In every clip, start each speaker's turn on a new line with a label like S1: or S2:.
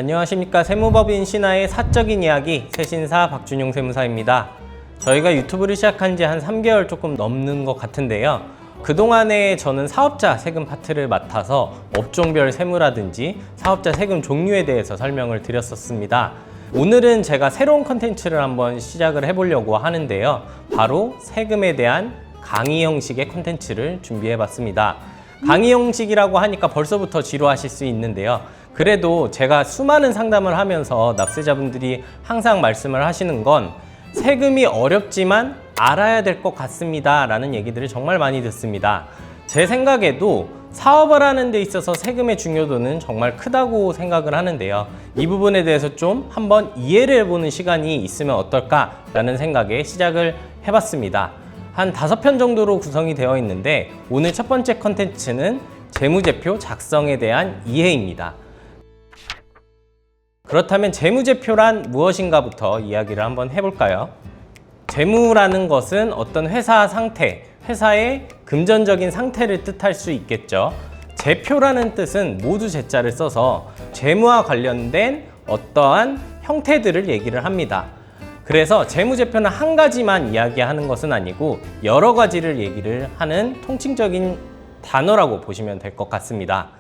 S1: 안녕하십니까. 세무법인 신하의 사적인 이야기 세신사 박준용 세무사입니다. 저희가 유튜브를 시작한 지 한 3개월 조금 넘는 것 같은데요. 그동안에 저는 사업자 세금 파트를 맡아서 업종별 세무라든지 사업자 세금 종류에 대해서 설명을 드렸었습니다. 오늘은 제가 새로운 컨텐츠를 한번 시작을 해보려고 하는데요. 바로 세금에 대한 강의 형식의 컨텐츠를 준비해 봤습니다. 강의 형식이라고 하니까 벌써부터 지루하실 수 있는데요. 그래도 제가 수많은 상담을 하면서 납세자분들이 항상 말씀을 하시는 건 세금이 어렵지만 알아야 될 것 같습니다 라는 얘기들을 정말 많이 듣습니다. 제 생각에도 사업을 하는 데 있어서 세금의 중요도는 정말 크다고 생각을 하는데요. 이 부분에 대해서 좀 한번 이해를 해보는 시간이 있으면 어떨까라는 생각에 시작을 해봤습니다. 한 5편 정도로 구성이 되어 있는데 오늘 첫 번째 컨텐츠는 재무제표 작성에 대한 이해입니다. 그렇다면 재무제표란 무엇인가부터 이야기를 한번 해볼까요? 재무라는 것은 어떤 회사 상태, 회사의 금전적인 상태를 뜻할 수 있겠죠. 제표라는 뜻은 모두 제자를 써서 재무와 관련된 어떠한 형태들을 얘기를 합니다. 그래서 재무제표는 한 가지만 이야기하는 것은 아니고 여러 가지를 얘기를 하는 통칭적인 단어라고 보시면 될 것 같습니다.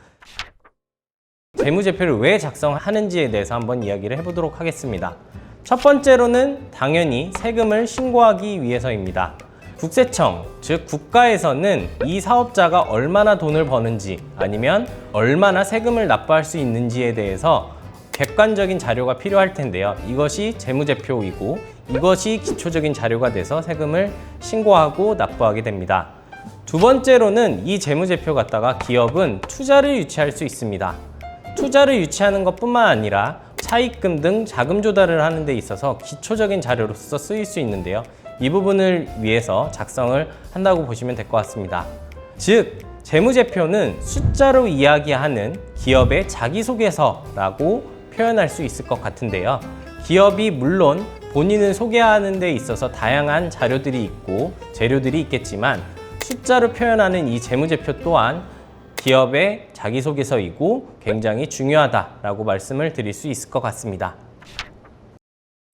S1: 재무제표를 왜 작성하는지에 대해서 한번 이야기를 해보도록 하겠습니다. 첫 번째로는 당연히 세금을 신고하기 위해서입니다. 국세청, 즉 국가에서는 이 사업자가 얼마나 돈을 버는지 아니면 얼마나 세금을 납부할 수 있는지에 대해서 객관적인 자료가 필요할 텐데요. 이것이 재무제표이고 이것이 기초적인 자료가 돼서 세금을 신고하고 납부하게 됩니다. 두 번째로는 이 재무제표 갖다가 기업은 투자를 유치할 수 있습니다. 투자를 유치하는 것뿐만 아니라 차입금 등 자금 조달을 하는 데 있어서 기초적인 자료로서 쓰일 수 있는데요. 이 부분을 위해서 작성을 한다고 보시면 될 것 같습니다. 즉, 재무제표는 숫자로 이야기하는 기업의 자기소개서라고 표현할 수 있을 것 같은데요. 기업이 물론 본인을 소개하는 데 있어서 다양한 자료들이 있고 재료들이 있겠지만 숫자로 표현하는 이 재무제표 또한 기업의 자기소개서이고 굉장히 중요하다라고 말씀을 드릴 수 있을 것 같습니다.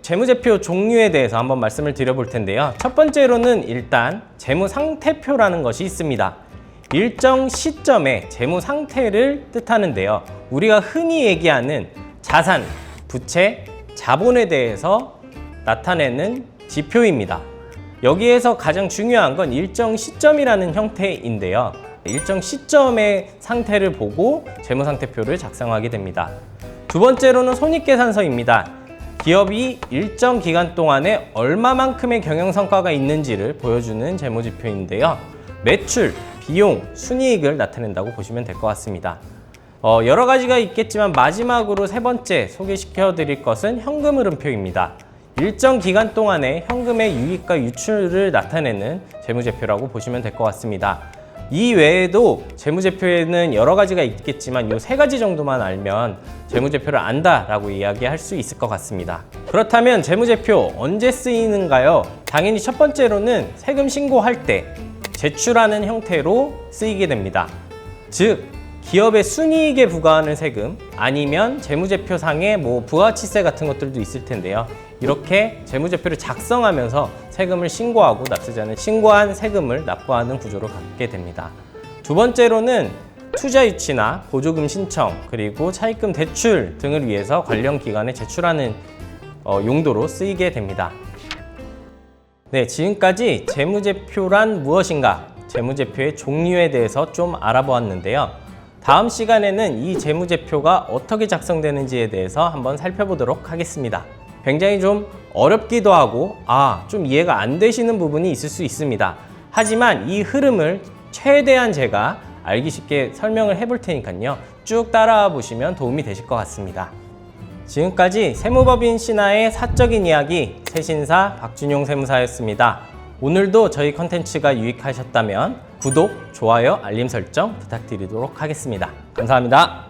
S1: 재무제표 종류에 대해서 한번 말씀을 드려볼 텐데요. 첫 번째로는 일단 재무상태표라는 것이 있습니다. 일정 시점의 재무상태를 뜻하는데요. 우리가 흔히 얘기하는 자산, 부채, 자본에 대해서 나타내는 지표입니다. 여기에서 가장 중요한 건 일정 시점이라는 형태인데요. 일정 시점의 상태를 보고 재무상태표를 작성하게 됩니다. 두 번째로는 손익계산서입니다. 기업이 일정 기간 동안에 얼마만큼의 경영성과가 있는지를 보여주는 재무지표인데요. 매출, 비용, 순이익을 나타낸다고 보시면 될 것 같습니다. 여러 가지가 있겠지만 마지막으로 세 번째 소개시켜 드릴 것은 현금흐름표입니다. 일정 기간 동안에 현금의 유입과 유출을 나타내는 재무제표라고 보시면 될 것 같습니다. 이 외에도 재무제표에는 여러 가지가 있겠지만 이 3가지 정도만 알면 재무제표를 안다라고 이야기할 수 있을 것 같습니다. 그렇다면 재무제표 언제 쓰이는가요? 당연히 첫 번째로는 세금 신고할 때 제출하는 형태로 쓰이게 됩니다. 즉 기업의 순이익에 부과하는 세금 아니면 재무제표상의 부가가치세 같은 것들도 있을 텐데요. 이렇게 재무제표를 작성하면서 세금을 신고하고 납세자는 신고한 세금을 납부하는 구조를 갖게 됩니다. 두 번째로는 투자 유치나 보조금 신청 그리고 차입금 대출 등을 위해서 관련 기관에 제출하는 용도로 쓰이게 됩니다. 네, 지금까지 재무제표란 무엇인가, 재무제표의 종류에 대해서 좀 알아보았는데요. 다음 시간에는 이 재무제표가 어떻게 작성되는지에 대해서 한번 살펴보도록 하겠습니다. 굉장히 좀 어렵기도 하고 좀 이해가 안 되시는 부분이 있을 수 있습니다. 하지만 이 흐름을 최대한 제가 알기 쉽게 설명을 해볼 테니까요. 쭉 따라와 보시면 도움이 되실 것 같습니다. 지금까지 세무법인 신하의 사적인 이야기 세신사 박준용 세무사였습니다. 오늘도 저희 컨텐츠가 유익하셨다면 구독, 좋아요, 알림 설정 부탁드리도록 하겠습니다. 감사합니다.